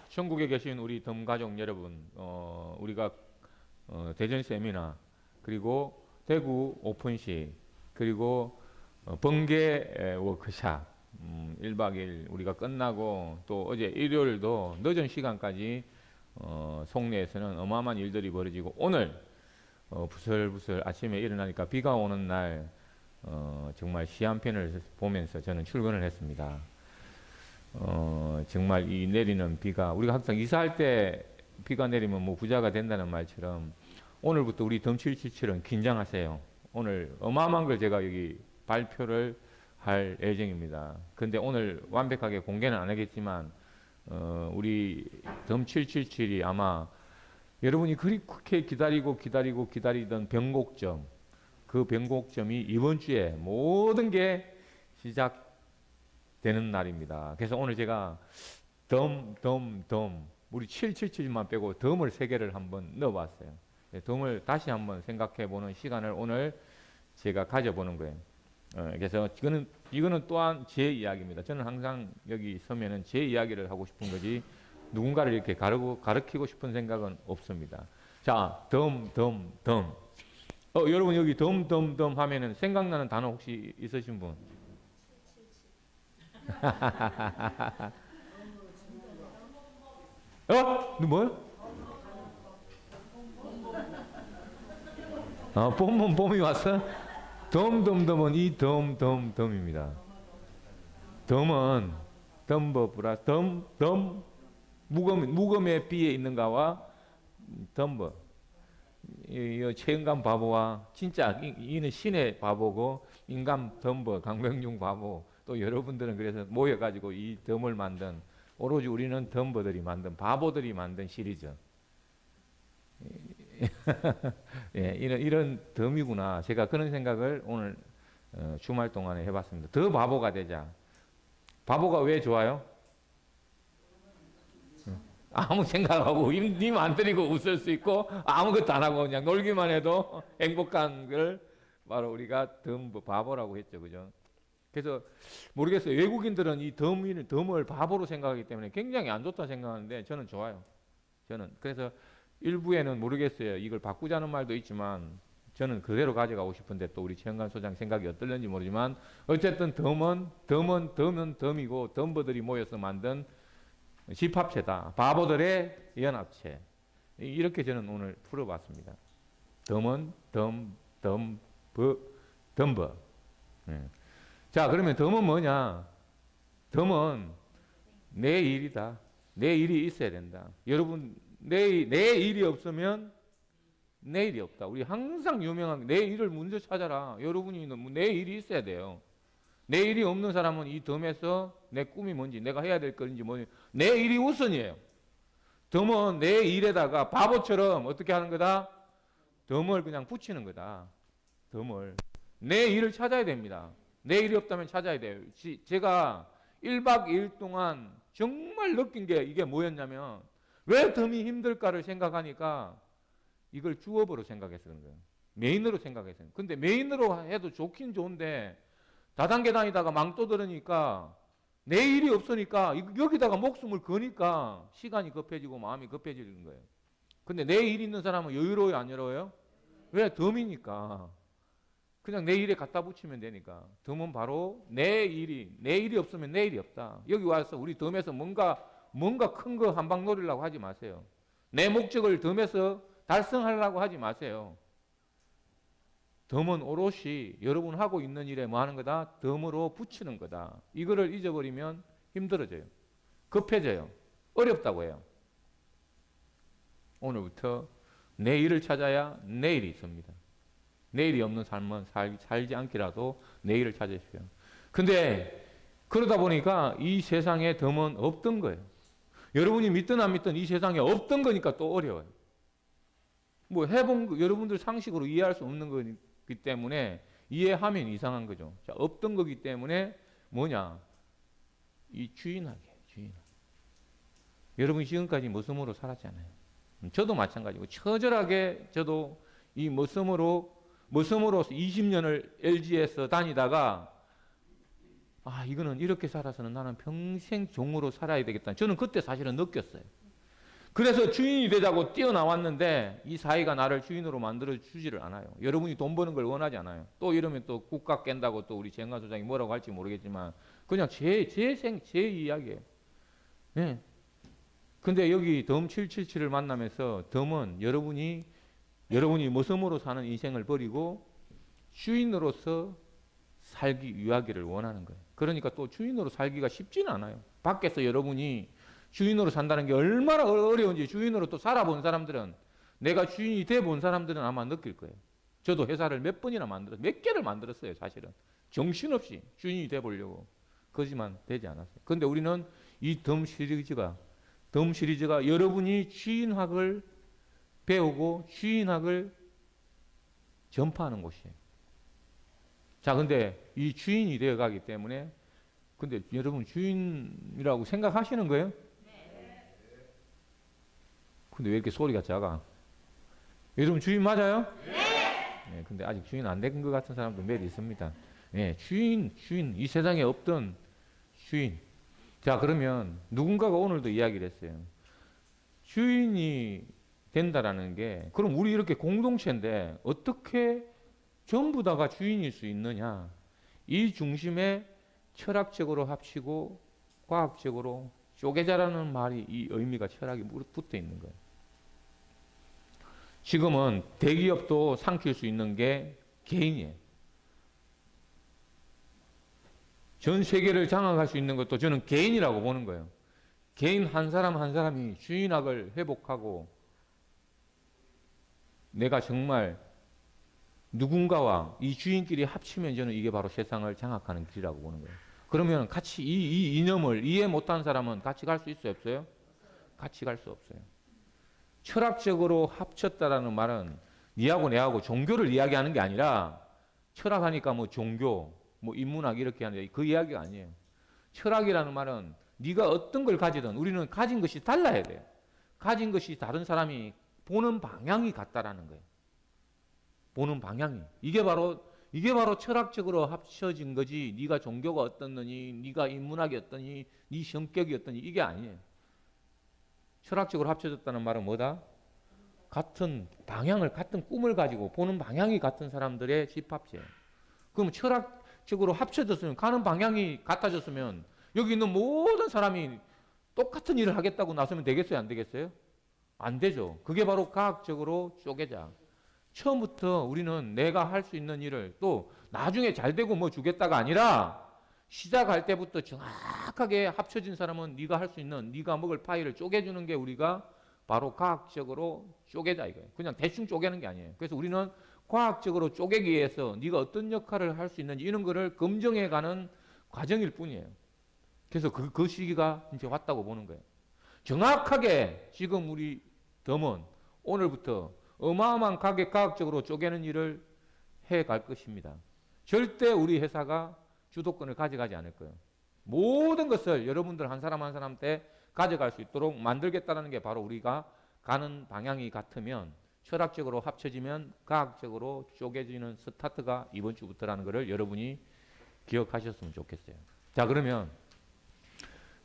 전국에 계신 우리 덤 가족 여러분, 우리가 대전 세미나, 그리고 대구 오픈시, 그리고 번개 워크샵, 1박 2일 우리가 끝나고 또 어제 일요일도 늦은 시간까지 송내에서는 어마어마한 일들이 벌어지고, 오늘 부슬부슬 아침에 일어나니까 비가 오는 날 정말 시 한 편을 보면서 저는 출근을 했습니다. 정말 이 내리는 비가, 우리가 항상 이사할 때 비가 내리면 뭐 부자가 된다는 말처럼 오늘부터 우리 덤777은 긴장하세요. 오늘 어마어마한 걸 제가 여기 발표를 할 예정입니다. 근데 오늘 완벽하게 공개는 안 하겠지만 우리 덤777이 아마 여러분이 그렇게 기다리던 변곡점, 그 변곡점이 이번 주에 모든 게 시작되는 날입니다. 그래서 오늘 제가 우리 777만 빼고 덤을 3개를 한번 넣어봤어요. 덤을 다시 한번 생각해보는 시간을 오늘 제가 가져보는 거예요. 그래서 이거는 또한 제 이야기입니다. 저는 항상 여기 서면은 제 이야기를 하고 싶은 거지 누군가를 이렇게 가르치고 싶은 생각은 없습니다. 자, 덤. 여러분 여기 덤 하면은 생각나는 단어 혹시 있으신 분? 뭐요? 봄이 왔어? 덤은 이 덤입니다. 덤은 덤버 플러스 덤 무검의 비에 있는가와 덤버. 이 최은감 바보와 진짜 이는 신의 바보고 인감 덤버 강병중 바보, 또 여러분들은 그래서 모여가지고 이 덤을 만든, 오로지 우리는 덤버들이 만든, 바보들이 만든 시리즈. 예, 이런 덤이구나. 제가 그런 생각을 오늘 주말 동안에 해봤습니다. 더 바보가 되자. 바보가 왜 좋아요? 아무 생각하고 님 안 때리고 웃을 수 있고 아무것도 안 하고 그냥 놀기만 해도 행복한 걸 바로 우리가 바보라고 했죠. 그죠? 그래서 모르겠어요. 외국인들은 이 덤을 바보로 생각하기 때문에 굉장히 안 좋다 생각하는데 저는 좋아요. 그래서 일부에는 모르겠어요. 이걸 바꾸자는 말도 있지만 저는 그대로 가져가고 싶은데 또 우리 최영관 소장 생각이 어떨는지 모르지만 어쨌든 덤이고 덤버들이 모여서 만든 집합체다. 바보들의 연합체. 이렇게 저는 오늘 풀어봤습니다. 덤은 덤버. 자, 그러면 덤은 뭐냐? 덤은 내 일이다. 내 일이 있어야 된다. 여러분, 내 일이 없으면 내일이 없다. 우리 항상 유명한 내 일을 먼저 찾아라. 여러분이 내 일이 있어야 돼요. 내 일이 없는 사람은 이 덤에서 내 꿈이 뭔지, 내가 해야 될 건지 뭔지, 내 일이 우선이에요. 덤은 내 일에다가 바보처럼 어떻게 하는 거다? 덤을 그냥 붙이는 거다. 덤을. 내 일을 찾아야 됩니다. 내 일이 없다면 찾아야 돼요. 제가 1박 2일 동안 정말 느낀 게 이게 뭐였냐면, 왜 덤이 힘들까를 생각하니까 이걸 주업으로 생각해서 그런 거예요. 메인으로 생각해서. 근데 메인으로 해도 좋긴 좋은데 다단계 다니다가 망토 들으니까 내 일이 없으니까 여기다가 목숨을 거니까 시간이 급해지고 마음이 급해지는 거예요. 근데 내 일 있는 사람은 여유로워요, 안 여유로워요? 왜? 덤이니까. 그냥 내 일에 갖다 붙이면 되니까. 덤은 바로 내 일이 없으면 내 일이 없다. 여기 와서 우리 덤에서 뭔가 큰 거 한 방 노리려고 하지 마세요. 내 목적을 덤에서 달성하려고 하지 마세요. 덤은 오롯이 여러분 하고 있는 일에 뭐 하는 거다? 덤으로 붙이는 거다. 이거를 잊어버리면 힘들어져요. 급해져요. 어렵다고 해요. 오늘부터 내 일을 찾아야 내일이 있습니다. 내일이 없는 삶은 살지 않기라도 내일을 찾으십시오. 근데 그러다 보니까 이 세상에 덤은 없던 거예요. 여러분이 믿든 안 믿든 이 세상에 없던 거니까 또 어려워요. 뭐 해본 거, 여러분들 상식으로 이해할 수 없는 거기 때문에 이해하면 이상한 거죠. 자, 없던 거기 때문에 뭐냐? 이 주인하게. 여러분 지금까지 머슴으로 살았잖아요. 저도 마찬가지고 처절하게 저도 이 머슴으로서 20년을 LG에서 다니다가 아, 이거는 이렇게 살아서는 나는 평생 종으로 살아야 되겠다. 저는 그때 사실은 느꼈어요. 그래서 주인이 되자고 뛰어나왔는데 이 사회가 나를 주인으로 만들어 주지를 않아요. 여러분이 돈 버는 걸 원하지 않아요. 또 이러면 또 국가 깬다고 또 우리 정가 소장이 뭐라고 할지 모르겠지만 그냥 제 이야기예요. 네. 근데 여기 덤 777을 만나면서 덤은 여러분이 모섬으로 사는 인생을 버리고 주인으로서 살기 위하기를 원하는 거예요. 그러니까 또 주인으로 살기가 쉽지는 않아요. 밖에서 여러분이 주인으로 산다는 게 얼마나 어려운지 주인으로 또 살아본 사람들은, 내가 주인이 돼본 사람들은 아마 느낄 거예요. 저도 회사를 몇 번이나 몇 개를 만들었어요. 사실은 정신없이 주인이 돼보려고. 그지만 되지 않았어요. 그런데 우리는 이 덤 시리즈가 여러분이 주인학을 배우고 주인학을 전파하는 곳이에요. 자, 근데 이 주인이 되어 가기 때문에, 근데 여러분 주인이라고 생각하시는 거예요? 근데 왜 이렇게 소리가 작아? 여러분 주인 맞아요? 네. 근데 아직 주인 안 된 것 같은 사람도 몇 있습니다. 네, 주인, 이 세상에 없던 주인. 자, 그러면 누군가가 오늘도 이야기를 했어요. 주인이 된다라는 게, 그럼 우리 이렇게 공동체인데 어떻게 전부 다가 주인일 수 있느냐? 이 중심에 철학적으로 합치고 과학적으로 쪼개자라는 말이, 이 의미가 철학이 붙어 있는 거예요. 지금은 대기업도 삼킬 수 있는 게 개인이에요. 전 세계를 장악할 수 있는 것도 저는 개인이라고 보는 거예요. 개인 한 사람 한 사람이 주인학을 회복하고 내가 정말 누군가와 이 주인끼리 합치면 저는 이게 바로 세상을 장악하는 길이라고 보는 거예요. 그러면 같이 이 이념을 이해 못한 사람은 같이 갈 수 있어요, 없어요? 같이 갈 수 없어요. 철학적으로 합쳤다라는 말은 니하고 내하고 종교를 이야기하는 게 아니라, 철학하니까 뭐 종교, 뭐 인문학 이렇게 하는 그 이야기가 아니에요. 철학이라는 말은 네가 어떤 걸 가지든 우리는 가진 것이 달라야 돼요. 가진 것이 다른 사람이 보는 방향이 같다라는 거예요. 보는 방향이. 이게 바로 철학적으로 합쳐진 거지, 네가 종교가 어떻느니, 네가 인문학이 어떠니, 네 성격이 어떠니, 이게 아니에요. 철학적으로 합쳐졌다는 말은 뭐다? 같은 방향을, 같은 꿈을 가지고 보는 방향이 같은 사람들의 집합체예요. 그럼 철학적으로 합쳐졌으면, 가는 방향이 같아졌으면 여기 있는 모든 사람이 똑같은 일을 하겠다고 나서면 되겠어요, 안 되겠어요? 안 되죠. 그게 바로 과학적으로 쪼개자. 처음부터 우리는 내가 할 수 있는 일을, 또 나중에 잘 되고 뭐 주겠다가 아니라 시작할 때부터 정확하게 합쳐진 사람은 네가 할 수 있는, 네가 먹을 파이를 쪼개주는 게 우리가 바로 과학적으로 쪼개자 이거예요. 그냥 대충 쪼개는 게 아니에요. 그래서 우리는 과학적으로 쪼개기 위해서 네가 어떤 역할을 할 수 있는지 이런 거를 검증해가는 과정일 뿐이에요. 그래서 그 시기가 이제 왔다고 보는 거예요. 정확하게 지금 우리 덤은 오늘부터 어마어마한 과학적으로 쪼개는 일을 해갈 것입니다. 절대 우리 회사가 주도권을 가져가지 않을 거예요. 모든 것을 여러분들 한 사람 한 사람 때 가져갈 수 있도록 만들겠다는 게 바로 우리가 가는 방향이 같으면, 철학적으로 합쳐지면 과학적으로 쪼개지는 스타트가 이번 주부터라는 것을 여러분이 기억하셨으면 좋겠어요. 자, 그러면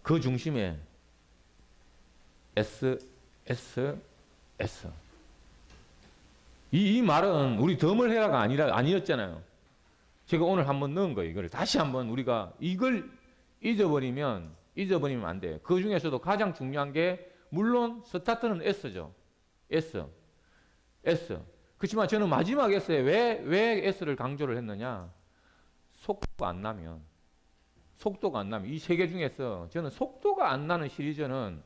그 중심에 S. 이 말은 우리 덤을 해라가 아니었잖아요. 제가 오늘 한번 넣은 거예요. 이걸 다시 한번 우리가 이걸 잊어버리면 안 돼요. 그 중에서도 가장 중요한 게, 물론 스타트는 S죠. S. 그렇지만 저는 마지막 S에 왜 S를 강조를 했느냐? 속도가 안 나면 이 세 개 중에서 저는 속도가 안 나는 시리즈는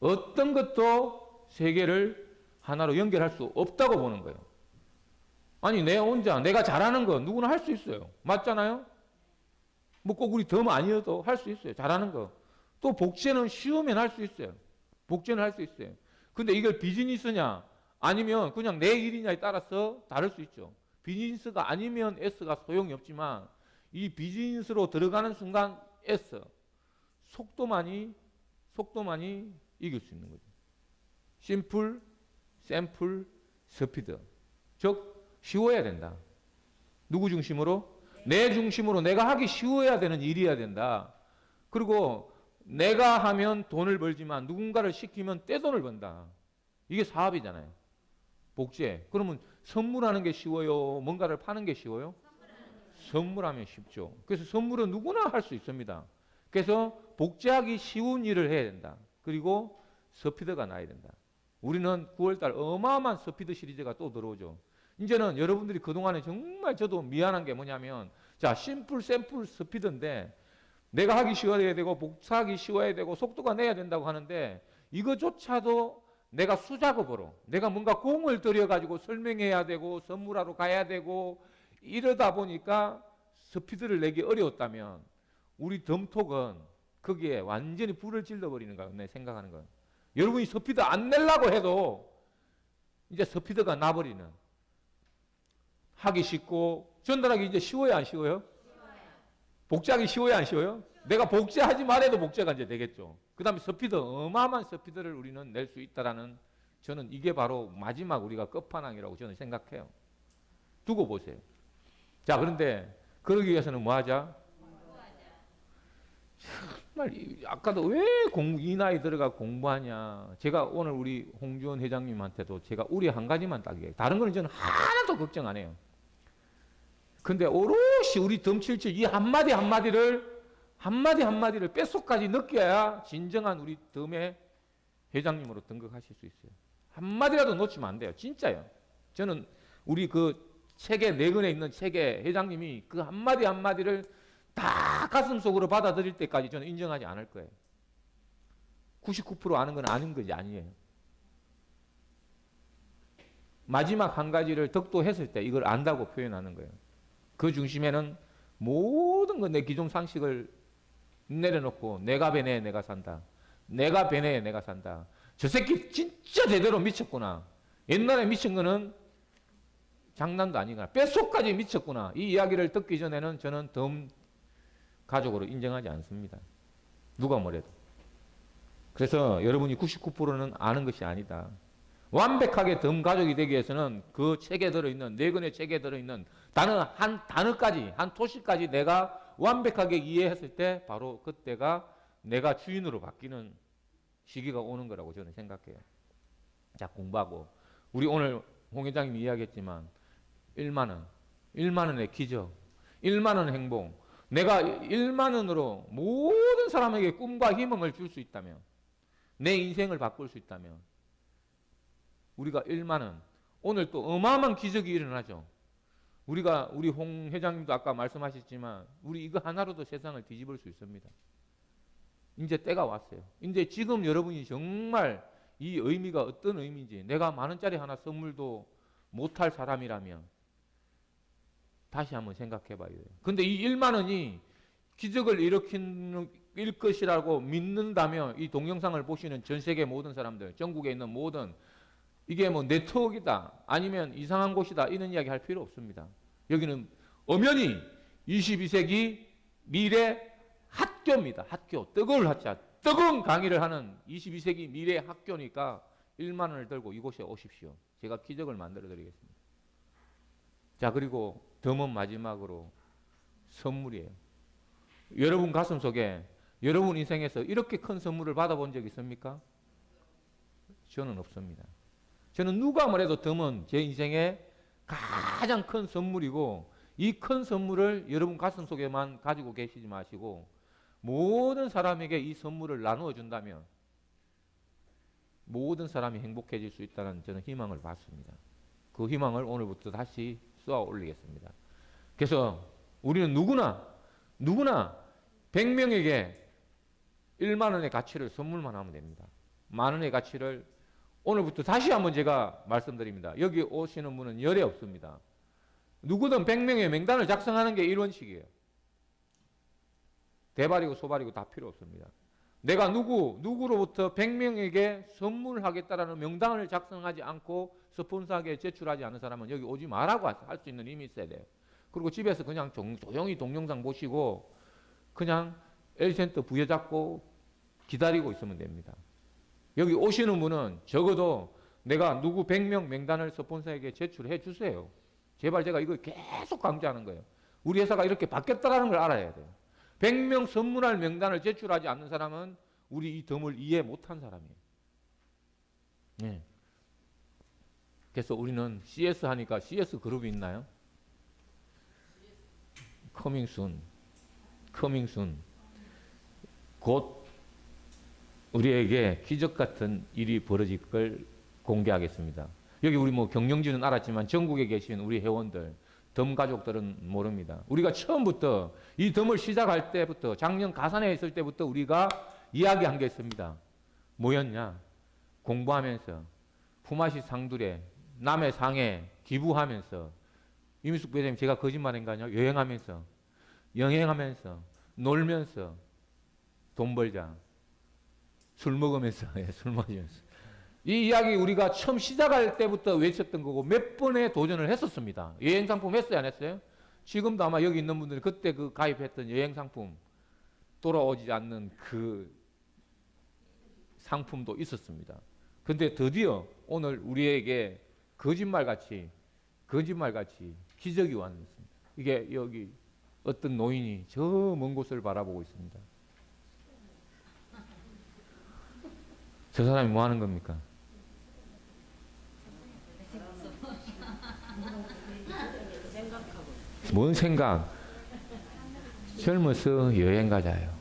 어떤 것도 세 개를 하나로 연결할 수 없다고 보는 거예요. 아니, 내 혼자 내가 잘하는 거 누구나 할 수 있어요. 맞잖아요? 뭐 꼭 우리 덤 아니어도 할 수 있어요. 잘하는 거. 또 복제는 쉬우면 할 수 있어요. 근데 이걸 비즈니스냐 아니면 그냥 내 일이냐에 따라서 다를 수 있죠. 비즈니스가 아니면 S가 소용이 없지만, 이 비즈니스로 들어가는 순간 S, 속도만이 이길 수 있는 거죠. 심플, 샘플, 스피드. 즉 쉬워야 된다. 누구 중심으로? 내 중심으로 내가 하기 쉬워야 되는 일이어야 된다. 그리고 내가 하면 돈을 벌지만 누군가를 시키면 떼돈을 번다. 이게 사업이잖아요. 복제. 그러면 선물하는 게 쉬워요? 뭔가를 파는 게 쉬워요? 선물하면 쉽죠. 그래서 선물은 누구나 할 수 있습니다. 그래서 복제하기 쉬운 일을 해야 된다. 그리고 스피드가 나야 된다. 우리는 9월달 어마어마한 스피드 시리즈가 또 들어오죠. 이제는 여러분들이 그동안에 정말 저도 미안한 게 뭐냐면, 자, 심플, 샘플, 스피드인데 내가 하기 쉬워야 되고 복사하기 쉬워야 되고 속도가 내야 된다고 하는데 이거조차도 내가 수작업으로 내가 뭔가 공을 들여가지고 설명해야 되고 선물하러 가야 되고 이러다 보니까 스피드를 내기 어려웠다면 우리 덤톡은 거기에 완전히 불을 질러버리는 거야. 내 생각하는 건. 여러분이 스피드 안 내려고 해도 이제 스피드가 나버리는, 하기 쉽고 전달하기 이제 쉬워요, 안 쉬워요? 복제하기 쉬워요, 안 쉬워요? 내가 복제하지 말아도 복제가 이제 되겠죠. 그 다음에 스피드, 어마어마한 스피드를 우리는 낼 수 있다라는, 저는 이게 바로 마지막 우리가 끝판왕이라고 저는 생각해요. 두고 보세요. 자, 그런데 그러기 위해서는 뭐 하자? 정말 아까도 왜 이 나이 들어가 공부하냐. 제가 오늘 우리 홍주원 회장님한테도 제가 우리 한 가지만 딱 얘기해요. 다른 거는 저는 하나도 걱정 안 해요. 근데 오롯이 우리 덤칠칠 이 한마디 한마디를 뼛속까지 느껴야 진정한 우리 덤의 회장님으로 등극하실 수 있어요. 한마디라도 놓치면 안 돼요. 진짜요. 저는 우리 그 책에 내근에 있는 책에 회장님이 그 한마디를 다 가슴속으로 받아들일 때까지 저는 인정하지 않을 거예요. 99% 아는 건 아는 것이 아니에요. 마지막 한 가지를 덕도했을 때 이걸 안다고 표현하는 거예요. 그 중심에는 모든 건 내 기존 상식을 내려놓고 내가 배내에 내가 산다. 내가 배내에 내가 산다. 저 새끼 진짜 제대로 미쳤구나. 옛날에 미친 거는 장난도 아니구나. 뼛속까지 미쳤구나. 이 이야기를 듣기 전에는 저는 덤 가족으로 인정하지 않습니다. 누가 뭐래도. 그래서 여러분이 99%는 아는 것이 아니다. 완벽하게 덤 가족이 되기 위해서는 그 책에 들어있는, 네 권의 책에 들어있는 한 단어까지, 한 토시까지 내가 완벽하게 이해했을 때 바로 그때가 내가 주인으로 바뀌는 시기가 오는 거라고 저는 생각해요. 자, 공부하고. 우리 오늘 홍 회장님이 이야기했지만 1만 원의 기적, 1만 원 행복. 내가 1만 원으로 모든 사람에게 꿈과 희망을 줄 수 있다면, 내 인생을 바꿀 수 있다면, 우리가 1만 원, 오늘 또 어마어마한 기적이 일어나죠. 우리 홍 회장님도 아까 말씀하셨지만 우리 이거 하나로도 세상을 뒤집을 수 있습니다. 이제 때가 왔어요. 이제 지금 여러분이 정말 이 의미가 어떤 의미인지, 내가 만 원짜리 하나 선물도 못할 사람이라면 다시 한번 생각해 봐야 돼요. 근데 이 1만 원이 기적을 일으킬 것이라고 믿는다면 이 동영상을 보시는 전 세계 모든 사람들, 전국에 있는 모든, 이게 뭐 네트워크이다 아니면 이상한 곳이다 이런 이야기 할 필요 없습니다. 여기는 엄연히 22세기 미래 학교입니다. 학교. 뜨거운 학자, 뜨거운 강의를 하는 22세기 미래 학교니까 1만 원을 들고 이곳에 오십시오. 제가 기적을 만들어 드리겠습니다. 자, 그리고 덤은 마지막으로 선물이에요. 여러분 가슴 속에, 여러분 인생에서 이렇게 큰 선물을 받아본 적 있습니까? 저는 없습니다. 저는 누가 뭐래도 덤은 제 인생의 가장 큰 선물이고, 이 큰 선물을 여러분 가슴 속에만 가지고 계시지 마시고 모든 사람에게 이 선물을 나누어 준다면 모든 사람이 행복해질 수 있다는 저는 희망을 받습니다. 그 희망을 오늘부터 다시 쏘아 올리겠습니다. 그래서 우리는 누구나 100명에게 1만 원의 가치를 선물만 하면 됩니다. 만 원의 가치를 오늘부터 다시 한번 제가 말씀드립니다. 여기 오시는 분은 열애 없습니다. 누구든 100명의 명단을 작성하는 게 1원씩이에요. 대발이고 소발이고 다 필요 없습니다. 내가 누구로부터 100명에게 선물하겠다라는 명단을 작성하지 않고 스폰서에게 제출하지 않은 사람은 여기 오지 말라고 할 수 있는 힘이 있어야 돼요. 그리고 집에서 그냥 조용히 동영상 보시고 그냥 L센터 부여잡고 기다리고 있으면 됩니다. 여기 오시는 분은 적어도 내가 누구 100명 명단을 스폰서에게 제출해 주세요. 제발, 제가 이걸 계속 강조하는 거예요. 우리 회사가 이렇게 바뀌었다는 걸 알아야 돼요. 100명 선문할 명단을 제출하지 않는 사람은 우리 이 덤을 이해 못한 사람이에요. 네. 그래서 우리는 CS 하니까 CS 그룹이 있나요? Coming soon. Coming soon. 곧 우리에게 기적 같은 일이 벌어질 걸 공개하겠습니다. 여기 우리 뭐 경영진은 알았지만 전국에 계신 우리 회원들, 덤 가족들은 모릅니다. 우리가 처음부터 이 덤을 시작할 때부터 작년 가산에 있을 때부터 우리가 이야기한 게 있습니다. 뭐였냐? 공부하면서 품앗이 상두에 남의 상에 기부하면서 이민숙 부회장님 제가 거짓말인가요? 여행하면서 놀면서 돈 벌자. 술 먹으면서 술 마시면서 이 이야기 우리가 처음 시작할 때부터 외쳤던 거고 몇 번의 도전을 했었습니다. 여행 상품 했어요, 안 했어요? 지금도 아마 여기 있는 분들이 그때 그 가입했던 여행 상품 돌아오지 않는 그 상품도 있었습니다. 근데 드디어 오늘 우리에게 거짓말같이 기적이 왔습니다. 이게 여기 어떤 노인이 저 먼 곳을 바라보고 있습니다. 저 사람이 뭐 하는 겁니까? 뭔 생각? 젊어서 여행 가자요.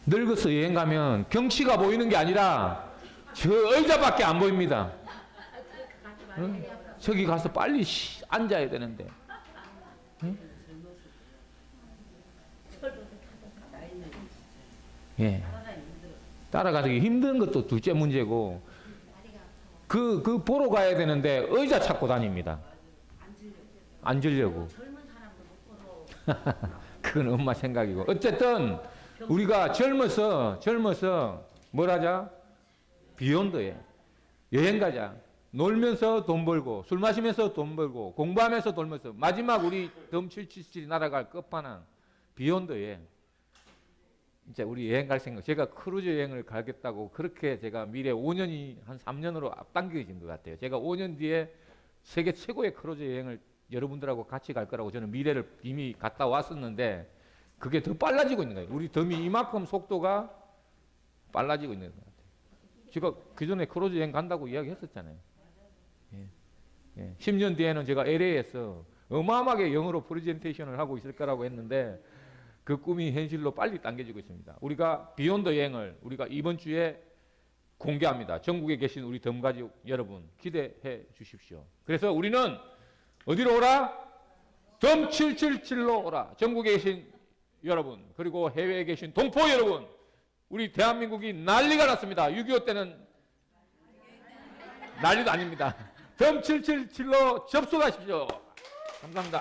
늙어서 여행 가면 경치가 보이는 게 아니라 저 의자밖에 안 보입니다. 응? 저기 가서 빨리 앉아야 되는데. 응? 예. 따라가기 힘든 것도 둘째 문제고, 그 보러 가야 되는데 의자 찾고 다닙니다. 앉으려고. 그건 엄마 생각이고. 어쨌든 우리가 젊어서 뭘 하자? 비욘드에 여행 가자. 놀면서 돈 벌고, 술 마시면서 돈 벌고, 공부하면서 돌면서 마지막 우리 덤 777이 날아갈 끝판왕 비욘드에 이제 우리 여행 갈 생각. 제가 크루즈 여행을 가겠다고 그렇게 제가 미래 5년이 한 3년으로 앞당겨진 것 같아요. 제가 5년 뒤에 세계 최고의 크루즈 여행을 여러분들하고 같이 갈 거라고 저는 미래를 이미 갔다 왔었는데 그게 더 빨라지고 있는 거예요. 우리 덤이 이만큼 속도가 빨라지고 있는 것 같아요. 제가 그 전에 크루즈 여행 간다고 이야기했었잖아요. 예. 예. 10년 뒤에는 제가 LA에서 어마어마하게 영어로 프레젠테이션을 하고 있을 거라고 했는데 그 꿈이 현실로 빨리 당겨지고 있습니다. 우리가 비욘드 여행을 우리가 이번 주에 공개합니다. 전국에 계신 우리 덤가족 여러분 기대해 주십시오. 그래서 우리는 어디로 오라? 덤 777로 오라. 전국에 계신 여러분 그리고 해외에 계신 동포 여러분 우리 대한민국이 난리가 났습니다. 6.25 때는 난리도 아닙니다. 덤 777로 접속하십시오. 감사합니다.